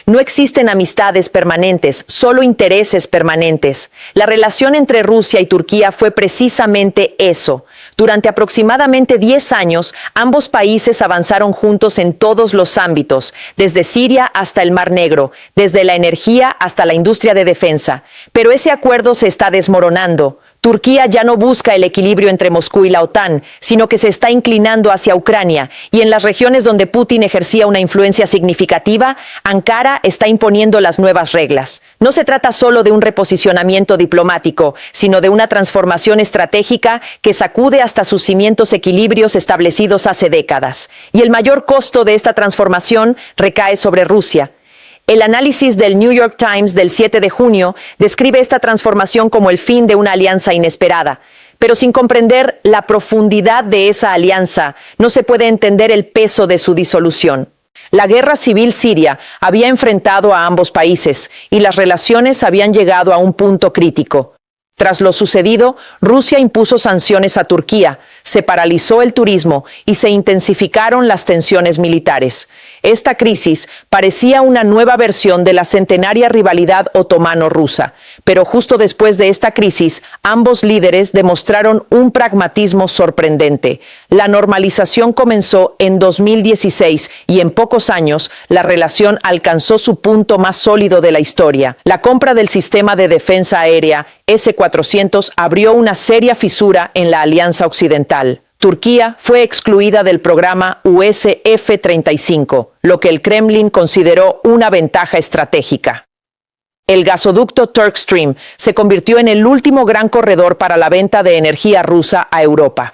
No existen amistades permanentes, solo intereses permanentes. La relación entre Rusia y Turquía fue precisamente eso. Durante aproximadamente 10 años, ambos países avanzaron juntos en todos los ámbitos, desde Siria hasta el Mar Negro, desde la energía hasta la industria de defensa. Pero ese acuerdo se está desmoronando. Turquía ya no busca el equilibrio entre Moscú y la OTAN, sino que se está inclinando hacia Ucrania, y en las regiones donde Putin ejercía una influencia significativa, Ankara está imponiendo las nuevas reglas. No se trata solo de un reposicionamiento diplomático, sino de una transformación estratégica que sacude hasta sus cimientos equilibrios establecidos hace décadas. Y el mayor costo de esta transformación recae sobre Rusia. El análisis del New York Times del 7 de junio describe esta transformación como el fin de una alianza inesperada. Pero sin comprender la profundidad de esa alianza, no se puede entender el peso de su disolución. La guerra civil siria había enfrentado a ambos países y las relaciones habían llegado a un punto crítico. Tras lo sucedido, Rusia impuso sanciones a Turquía, se paralizó el turismo y se intensificaron las tensiones militares. Esta crisis parecía una nueva versión de la centenaria rivalidad otomano-rusa, pero justo después de esta crisis, ambos líderes demostraron un pragmatismo sorprendente. La normalización comenzó en 2016 y en pocos años la relación alcanzó su punto más sólido de la historia. La compra del sistema de defensa aérea S-400 abrió una seria fisura en la alianza occidental. Turquía fue excluida del programa US F-35, lo que el Kremlin consideró una ventaja estratégica. El gasoducto Turk Stream se convirtió en el último gran corredor para la venta de energía rusa a Europa.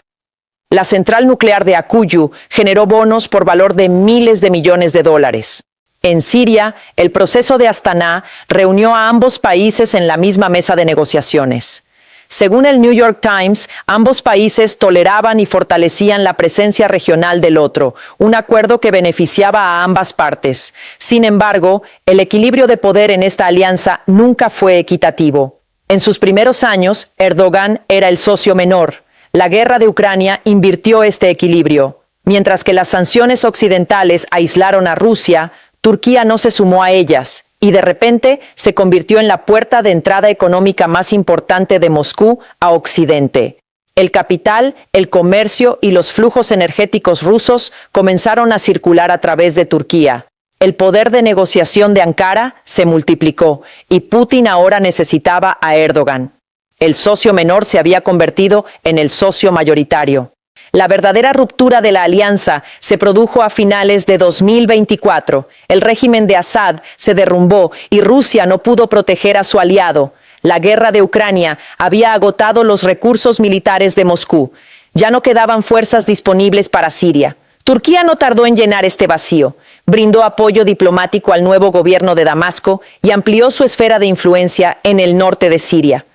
La central nuclear de Akuyu generó bonos por valor de miles de millones de dólares. En Siria, el proceso de Astana reunió a ambos países en la misma mesa de negociaciones. Según el New York Times, ambos países toleraban y fortalecían la presencia regional del otro, un acuerdo que beneficiaba a ambas partes. Sin embargo, el equilibrio de poder en esta alianza nunca fue equitativo. En sus primeros años, Erdogan era el socio menor. La guerra de Ucrania invirtió este equilibrio. Mientras que las sanciones occidentales aislaron a Rusia, Turquía no se sumó a ellas, y de repente se convirtió en la puerta de entrada económica más importante de Moscú a Occidente. El capital, el comercio y los flujos energéticos rusos comenzaron a circular a través de Turquía. El poder de negociación de Ankara se multiplicó, y Putin ahora necesitaba a Erdogan. El socio menor se había convertido en el socio mayoritario. La verdadera ruptura de la alianza se produjo a finales de 2024. El régimen de Assad se derrumbó y Rusia no pudo proteger a su aliado. La guerra de Ucrania había agotado los recursos militares de Moscú. Ya no quedaban fuerzas disponibles para Siria. Turquía no tardó en llenar este vacío. Brindó apoyo diplomático al nuevo gobierno de Damasco y amplió su esfera de influencia en el norte de Siria.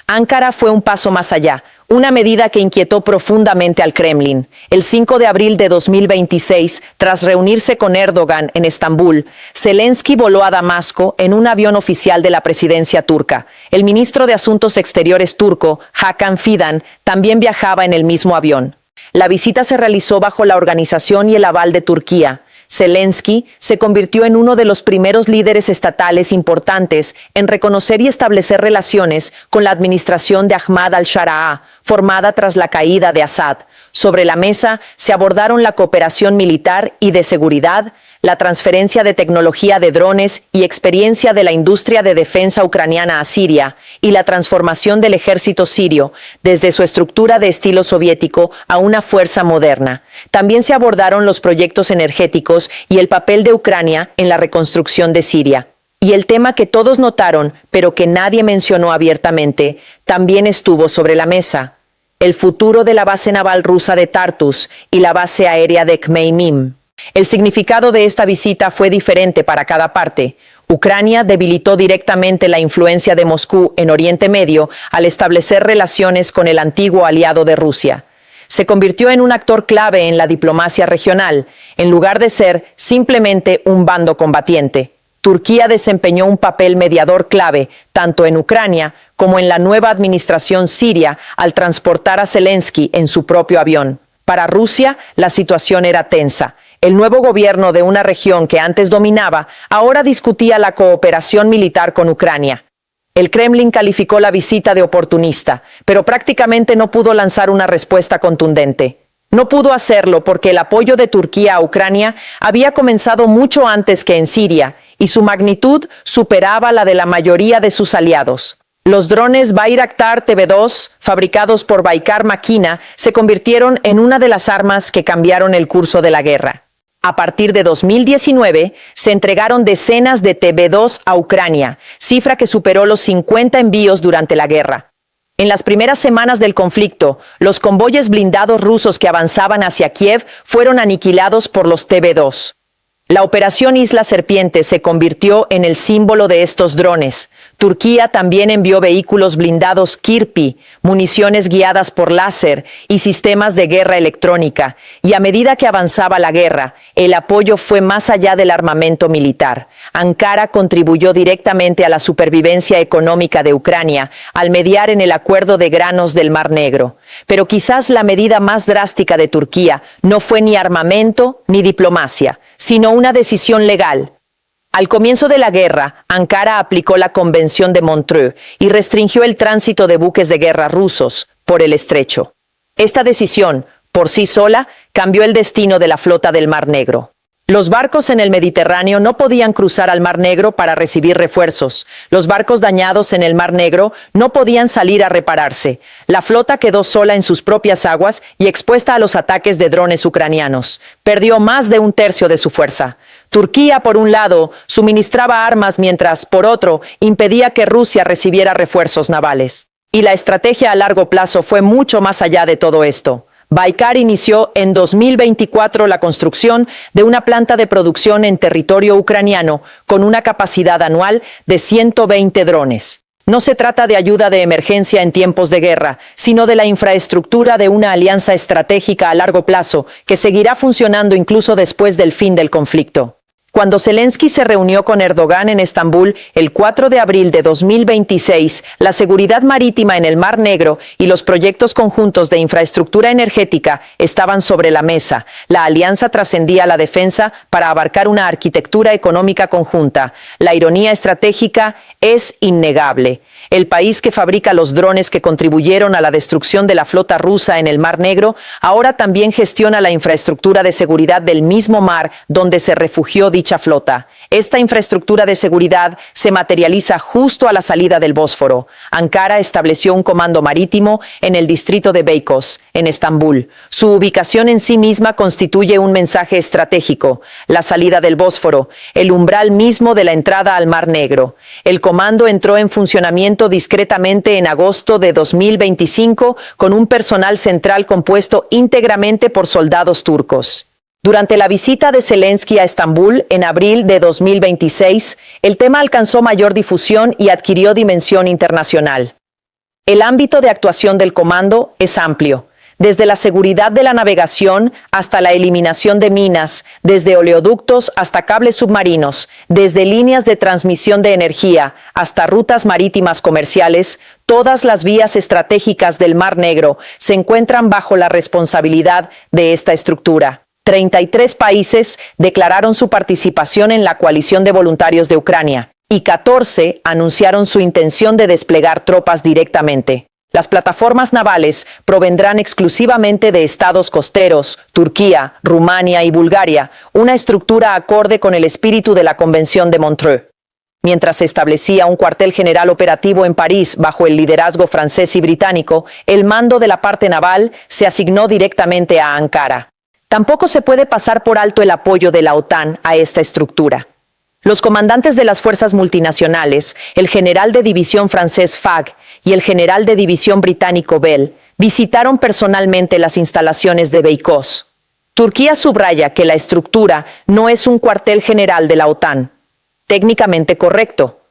Ankara fue un paso más allá, una medida que inquietó profundamente al Kremlin. El 5 de abril de 2026, tras reunirse con Erdogan en Estambul, Zelensky voló a Damasco en un avión oficial de la presidencia turca. El ministro de Asuntos Exteriores turco, Hakan Fidan, también viajaba en el mismo avión. La visita se realizó bajo la organización y el aval de Turquía. Zelensky se convirtió en uno de los primeros líderes estatales importantes en reconocer y establecer relaciones con la administración de Ahmad al-Sharaa, formada tras la caída de Assad. Sobre la mesa se abordaron la cooperación militar y de seguridad, la transferencia de tecnología de drones y experiencia de la industria de defensa ucraniana a Siria, y la transformación del ejército sirio, desde su estructura de estilo soviético a una fuerza moderna. También se abordaron los proyectos energéticos y el papel de Ucrania en la reconstrucción de Siria. Y el tema que todos notaron, pero que nadie mencionó abiertamente, también estuvo sobre la mesa: el futuro de la base naval rusa de Tartus y la base aérea de Khmeimim. El significado de esta visita fue diferente para cada parte. Ucrania debilitó directamente la influencia de Moscú en Oriente Medio al establecer relaciones con el antiguo aliado de Rusia. Se convirtió en un actor clave en la diplomacia regional, en lugar de ser simplemente un bando combatiente. Turquía desempeñó un papel mediador clave, tanto en Ucrania como en la nueva administración siria, al transportar a Zelensky en su propio avión. Para Rusia, la situación era tensa. El nuevo gobierno de una región que antes dominaba ahora discutía la cooperación militar con Ucrania. El Kremlin calificó la visita de oportunista, pero prácticamente no pudo lanzar una respuesta contundente. No pudo hacerlo porque el apoyo de Turquía a Ucrania había comenzado mucho antes que en Siria, y su magnitud superaba la de la mayoría de sus aliados. Los drones Bayraktar TB2, fabricados por Baykar Makina, se convirtieron en una de las armas que cambiaron el curso de la guerra. A partir de 2019, se entregaron decenas de TB2 a Ucrania, cifra que superó los 50 envíos durante la guerra. En las primeras semanas del conflicto, los convoyes blindados rusos que avanzaban hacia Kiev fueron aniquilados por los TB2. La Operación Isla Serpiente se convirtió en el símbolo de estos drones. Turquía también envió vehículos blindados Kirpi, municiones guiadas por láser y sistemas de guerra electrónica, y a medida que avanzaba la guerra, el apoyo fue más allá del armamento militar. Ankara contribuyó directamente a la supervivencia económica de Ucrania al mediar en el acuerdo de granos del Mar Negro. Pero quizás la medida más drástica de Turquía no fue ni armamento ni diplomacia, sino una decisión legal. Al comienzo de la guerra, Ankara aplicó la Convención de Montreux y restringió el tránsito de buques de guerra rusos por el estrecho. Esta decisión, por sí sola, cambió el destino de la flota del Mar Negro. Los barcos en el Mediterráneo no podían cruzar al Mar Negro para recibir refuerzos. Los barcos dañados en el Mar Negro no podían salir a repararse. La flota quedó sola en sus propias aguas y expuesta a los ataques de drones ucranianos. Perdió más de un tercio de su fuerza. Turquía, por un lado, suministraba armas mientras, por otro, impedía que Rusia recibiera refuerzos navales. Y la estrategia a largo plazo fue mucho más allá de todo esto. Baykar inició en 2024 la construcción de una planta de producción en territorio ucraniano con una capacidad anual de 120 drones. No se trata de ayuda de emergencia en tiempos de guerra, sino de la infraestructura de una alianza estratégica a largo plazo que seguirá funcionando incluso después del fin del conflicto. Cuando Zelensky se reunió con Erdogan en Estambul el 4 de abril de 2026, la seguridad marítima en el Mar Negro y los proyectos conjuntos de infraestructura energética estaban sobre la mesa. La alianza trascendía la defensa para abarcar una arquitectura económica conjunta. La ironía estratégica es innegable. El país que fabrica los drones que contribuyeron a la destrucción de la flota rusa en el Mar Negro, ahora también gestiona la infraestructura de seguridad del mismo mar donde se refugió dicha flota. Esta infraestructura de seguridad se materializa justo a la salida del Bósforo. Ankara estableció un comando marítimo en el distrito de Beykoz, en Estambul. Su ubicación en sí misma constituye un mensaje estratégico. La salida del Bósforo, el umbral mismo de la entrada al Mar Negro. El comando entró en funcionamiento discretamente en agosto de 2025 con un personal central compuesto íntegramente por soldados turcos. Durante la visita de Zelensky a Estambul en abril de 2026, el tema alcanzó mayor difusión y adquirió dimensión internacional. El ámbito de actuación del comando es amplio, desde la seguridad de la navegación hasta la eliminación de minas, desde oleoductos hasta cables submarinos, desde líneas de transmisión de energía hasta rutas marítimas comerciales. Todas las vías estratégicas del Mar Negro se encuentran bajo la responsabilidad de esta estructura. 33 países declararon su participación en la coalición de voluntarios de Ucrania y 14 anunciaron su intención de desplegar tropas directamente. Las plataformas navales provendrán exclusivamente de estados costeros, Turquía, Rumania y Bulgaria, una estructura acorde con el espíritu de la Convención de Montreux. Mientras se establecía un cuartel general operativo en París bajo el liderazgo francés y británico, el mando de la parte naval se asignó directamente a Ankara. Tampoco se puede pasar por alto el apoyo de la OTAN a esta estructura. Los comandantes de las fuerzas multinacionales, el general de división francés Fag y el general de división británico Bell, visitaron personalmente las instalaciones de Beykoz. Turquía subraya que la estructura no es un cuartel general de la OTAN. Técnicamente correcto.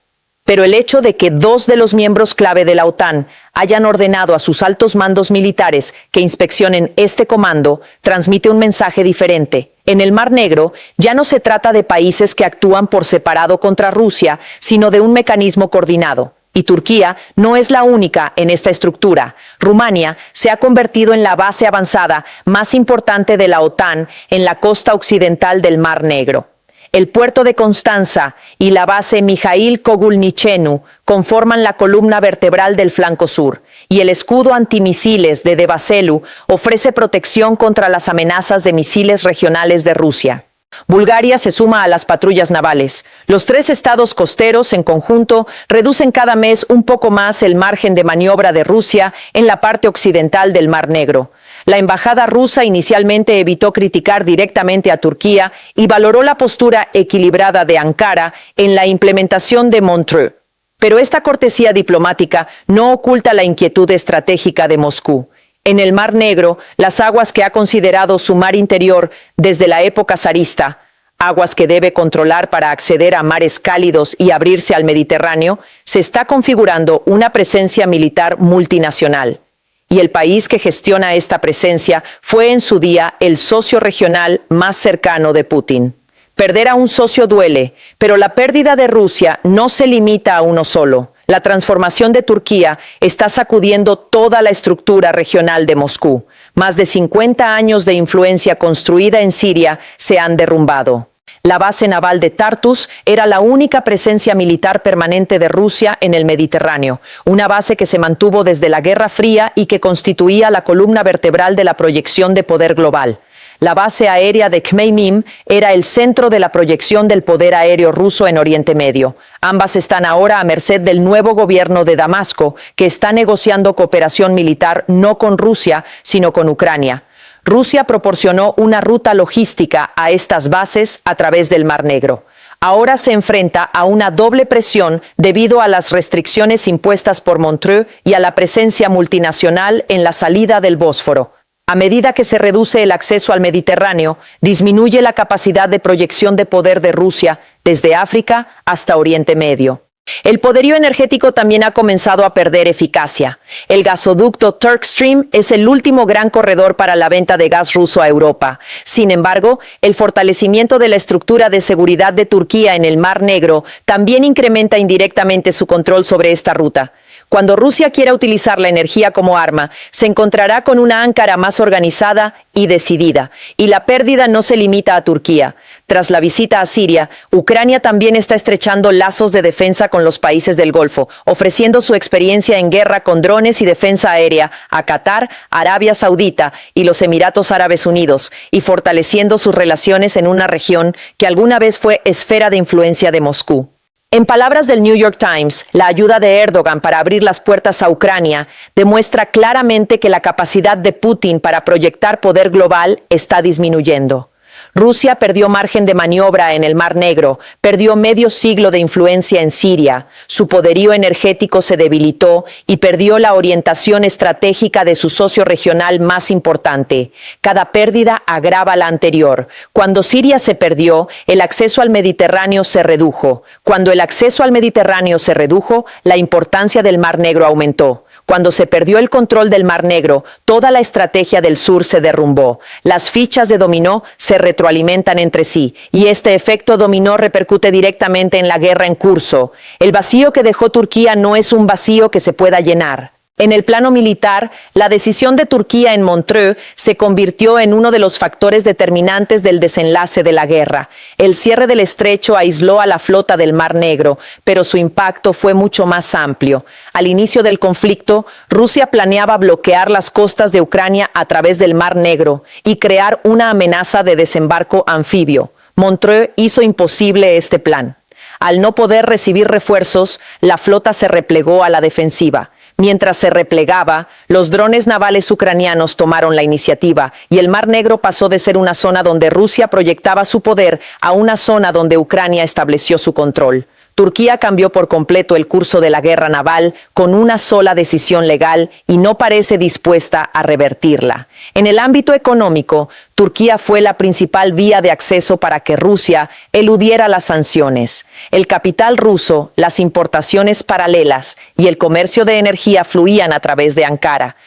Pero el hecho de que 2 de los miembros clave de la OTAN hayan ordenado a sus altos mandos militares que inspeccionen este comando transmite un mensaje diferente. En el Mar Negro ya no se trata de países que actúan por separado contra Rusia, sino de un mecanismo coordinado. Y Turquía no es la única en esta estructura. Rumania se ha convertido en la base avanzada más importante de la OTAN en la costa occidental del Mar Negro. El puerto de Constanza y la base Mihail Kogulnichenu conforman la columna vertebral del flanco sur, y el escudo antimisiles de Devaselu ofrece protección contra las amenazas de misiles regionales de Rusia. Bulgaria se suma a las patrullas navales. Los tres estados costeros en conjunto reducen cada mes un poco más el margen de maniobra de Rusia en la parte occidental del Mar Negro. La embajada rusa inicialmente evitó criticar directamente a Turquía y valoró la postura equilibrada de Ankara en la implementación de Montreux. Pero esta cortesía diplomática no oculta la inquietud estratégica de Moscú. En el Mar Negro, las aguas que ha considerado su mar interior desde la época zarista, aguas que debe controlar para acceder a mares cálidos y abrirse al Mediterráneo, se está configurando una presencia militar multinacional. Y el país que gestiona esta presencia fue en su día el socio regional más cercano de Putin. Perder a un socio duele, pero la pérdida de Rusia no se limita a uno solo. La transformación de Turquía está sacudiendo toda la estructura regional de Moscú. Más de 50 años de influencia construida en Siria se han derrumbado. La base naval de Tartus era la única presencia militar permanente de Rusia en el Mediterráneo, una base que se mantuvo desde la Guerra Fría y que constituía la columna vertebral de la proyección de poder global. La base aérea de Khmeimim era el centro de la proyección del poder aéreo ruso en Oriente Medio. Ambas están ahora a merced del nuevo gobierno de Damasco, que está negociando cooperación militar no con Rusia, sino con Ucrania. Rusia proporcionó una ruta logística a estas bases a través del Mar Negro. Ahora se enfrenta a una doble presión debido a las restricciones impuestas por Montreux y a la presencia multinacional en la salida del Bósforo. A medida que se reduce el acceso al Mediterráneo, disminuye la capacidad de proyección de poder de Rusia desde África hasta Oriente Medio. El poderío energético también ha comenzado a perder eficacia. El gasoducto Turk Stream es el último gran corredor para la venta de gas ruso a Europa. Sin embargo, el fortalecimiento de la estructura de seguridad de Turquía en el Mar Negro también incrementa indirectamente su control sobre esta ruta. Cuando Rusia quiera utilizar la energía como arma, se encontrará con una Ankara más organizada y decidida, y la pérdida no se limita a Turquía. Tras la visita a Siria, Ucrania también está estrechando lazos de defensa con los países del Golfo, ofreciendo su experiencia en guerra con drones y defensa aérea a Qatar, Arabia Saudita y los Emiratos Árabes Unidos, y fortaleciendo sus relaciones en una región que alguna vez fue esfera de influencia de Moscú. En palabras del New York Times, la ayuda de Erdogan para abrir las puertas a Ucrania demuestra claramente que la capacidad de Putin para proyectar poder global está disminuyendo. Rusia perdió margen de maniobra en el Mar Negro, perdió medio siglo de influencia en Siria, su poderío energético se debilitó y perdió la orientación estratégica de su socio regional más importante. Cada pérdida agrava la anterior. Cuando Siria se perdió, el acceso al Mediterráneo se redujo. Cuando el acceso al Mediterráneo se redujo, la importancia del Mar Negro aumentó. Cuando se perdió el control del Mar Negro, toda la estrategia del sur se derrumbó. Las fichas de dominó se retroalimentan entre sí, y este efecto dominó repercute directamente en la guerra en curso. El vacío que dejó Turquía no es un vacío que se pueda llenar. En el plano militar, la decisión de Turquía en Montreux se convirtió en uno de los factores determinantes del desenlace de la guerra. El cierre del estrecho aisló a la flota del Mar Negro, pero su impacto fue mucho más amplio. Al inicio del conflicto, Rusia planeaba bloquear las costas de Ucrania a través del Mar Negro y crear una amenaza de desembarco anfibio. Montreux hizo imposible este plan. Al no poder recibir refuerzos, la flota se replegó a la defensiva. Mientras se replegaba, los drones navales ucranianos tomaron la iniciativa y el Mar Negro pasó de ser una zona donde Rusia proyectaba su poder a una zona donde Ucrania estableció su control. Turquía cambió por completo el curso de la guerra naval con una sola decisión legal y no parece dispuesta a revertirla. En el ámbito económico, Turquía fue la principal vía de acceso para que Rusia eludiera las sanciones. El capital ruso, las importaciones paralelas y el comercio de energía fluían a través de Ankara.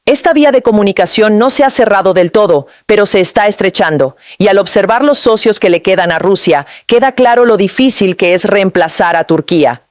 Esta vía de comunicación no se ha cerrado del todo, pero se está estrechando, y al observar los socios que le quedan a Rusia, queda claro lo difícil que es reemplazar a Turquía.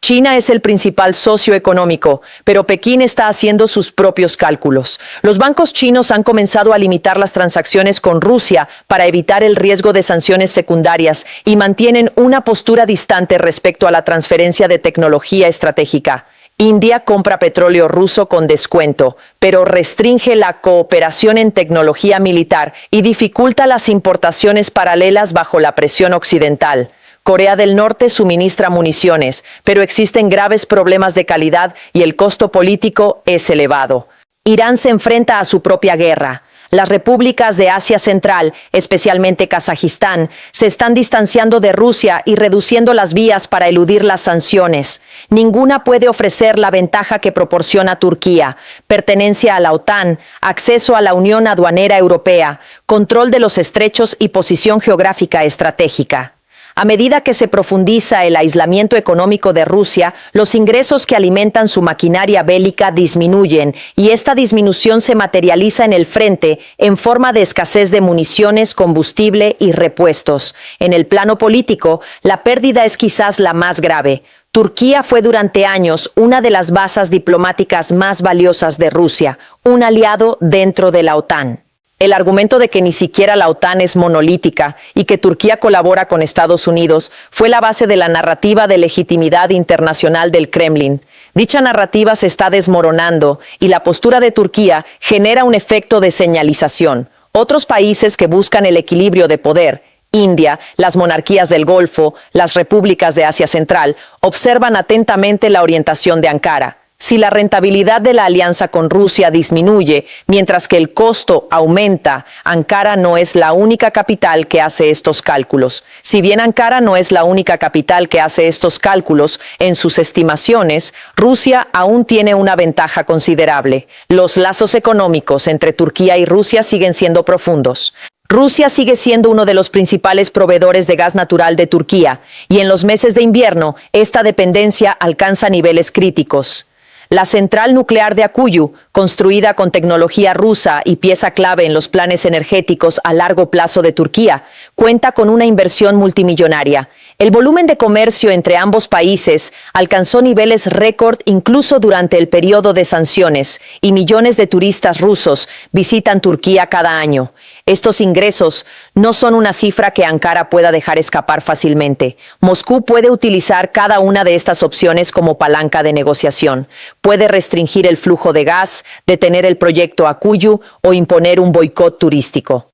China es el principal socio económico, pero Pekín está haciendo sus propios cálculos. Los bancos chinos han comenzado a limitar las transacciones con Rusia para evitar el riesgo de sanciones secundarias y mantienen una postura distante respecto a la transferencia de tecnología estratégica. India compra petróleo ruso con descuento, pero restringe la cooperación en tecnología militar y dificulta las importaciones paralelas bajo la presión occidental. Corea del Norte suministra municiones, pero existen graves problemas de calidad y el costo político es elevado. Irán se enfrenta a su propia guerra. Las repúblicas de Asia Central, especialmente Kazajistán, se están distanciando de Rusia y reduciendo las vías para eludir las sanciones. Ninguna puede ofrecer la ventaja que proporciona Turquía: pertenencia a la OTAN, acceso a la Unión Aduanera Europea, control de los estrechos y posición geográfica estratégica. A medida que se profundiza el aislamiento económico de Rusia, los ingresos que alimentan su maquinaria bélica disminuyen y esta disminución se materializa en el frente en forma de escasez de municiones, combustible y repuestos. En el plano político, la pérdida es quizás la más grave. Turquía fue durante años una de las bases diplomáticas más valiosas de Rusia, un aliado dentro de la OTAN. El argumento de que ni siquiera la OTAN es monolítica y que Turquía colabora con Estados Unidos fue la base de la narrativa de legitimidad internacional del Kremlin. Dicha narrativa se está desmoronando y la postura de Turquía genera un efecto de señalización. Otros países que buscan el equilibrio de poder, India, las monarquías del Golfo, las repúblicas de Asia Central, observan atentamente la orientación de Ankara. Si la rentabilidad de la alianza con Rusia disminuye, mientras que el costo aumenta, Ankara no es la única capital que hace estos cálculos. Si bien Ankara no es la única capital que hace estos cálculos, en sus estimaciones, Rusia aún tiene una ventaja considerable. Los lazos económicos entre Turquía y Rusia siguen siendo profundos. Rusia sigue siendo uno de los principales proveedores de gas natural de Turquía, y en los meses de invierno, esta dependencia alcanza niveles críticos. La central nuclear de Akuyu, construida con tecnología rusa y pieza clave en los planes energéticos a largo plazo de Turquía, cuenta con una inversión multimillonaria. El volumen de comercio entre ambos países alcanzó niveles récord incluso durante el periodo de sanciones, y millones de turistas rusos visitan Turquía cada año. Estos ingresos no son una cifra que Ankara pueda dejar escapar fácilmente. Moscú puede utilizar cada una de estas opciones como palanca de negociación. Puede restringir el flujo de gas, detener el proyecto Akuyu o imponer un boicot turístico.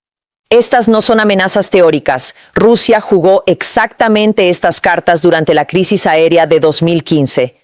Estas no son amenazas teóricas. Rusia jugó exactamente estas cartas durante la crisis aérea de 2015.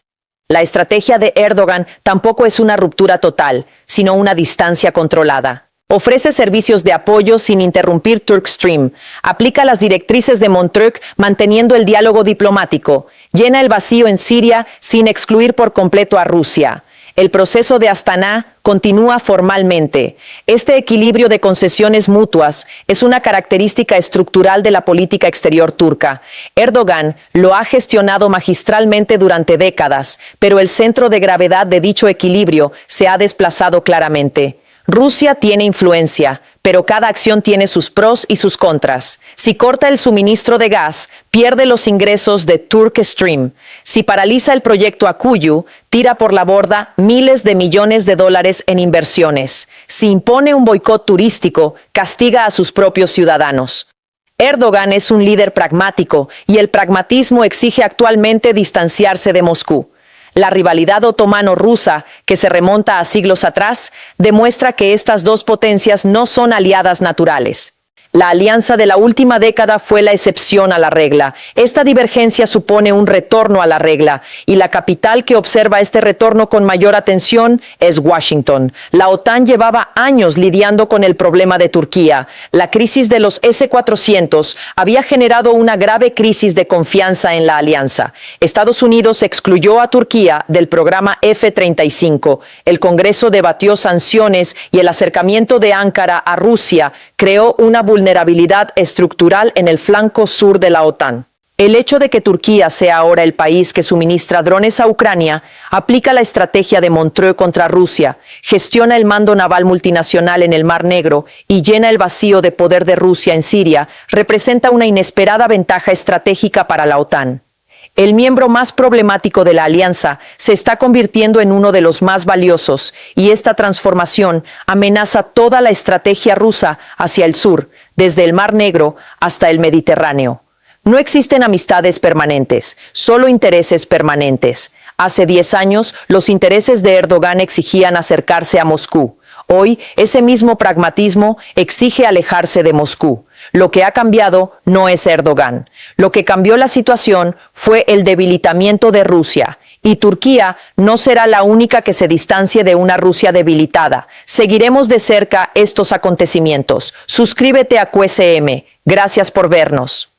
La estrategia de Erdogan tampoco es una ruptura total, sino una distancia controlada. Ofrece servicios de apoyo sin interrumpir Turkstream. Aplica las directrices de Montreux manteniendo el diálogo diplomático. Llena el vacío en Siria sin excluir por completo a Rusia. El proceso de Astana continúa formalmente. Este equilibrio de concesiones mutuas es una característica estructural de la política exterior turca. Erdogan lo ha gestionado magistralmente durante décadas, pero el centro de gravedad de dicho equilibrio se ha desplazado claramente. Rusia tiene influencia, pero cada acción tiene sus pros y sus contras. Si corta el suministro de gas, pierde los ingresos de Turkstream. Si paraliza el proyecto Akuyu, tira por la borda miles de millones de dólares en inversiones. Si impone un boicot turístico, castiga a sus propios ciudadanos. Erdogan es un líder pragmático y el pragmatismo exige actualmente distanciarse de Moscú. La rivalidad otomano-rusa, que se remonta a siglos atrás, demuestra que estas dos potencias no son aliadas naturales. La alianza de la última década fue la excepción a la regla. Esta divergencia supone un retorno a la regla, y la capital que observa este retorno con mayor atención es Washington. La OTAN llevaba años lidiando con el problema de Turquía. La crisis de los S-400 había generado una grave crisis de confianza en la alianza. Estados Unidos excluyó a Turquía del programa F-35. El Congreso debatió sanciones y el acercamiento de Ankara a Rusia creó una vulnerabilidad estructural en el flanco sur de la OTAN. El hecho de que Turquía sea ahora el país que suministra drones a Ucrania aplica la estrategia de Montreux contra Rusia, gestiona el mando naval multinacional en el Mar Negro y llena el vacío de poder de Rusia en Siria, representa una inesperada ventaja estratégica para la OTAN. El miembro más problemático de la alianza se está convirtiendo en uno de los más valiosos, y esta transformación amenaza toda la estrategia rusa hacia el sur, desde el Mar Negro hasta el Mediterráneo. No existen amistades permanentes, solo intereses permanentes. Hace 10 años, los intereses de Erdogan exigían acercarse a Moscú. Hoy, ese mismo pragmatismo exige alejarse de Moscú. Lo que ha cambiado no es Erdogan. Lo que cambió la situación fue el debilitamiento de Rusia. Y Turquía no será la única que se distancie de una Rusia debilitada. Seguiremos de cerca estos acontecimientos. Suscríbete a QSM. Gracias por vernos.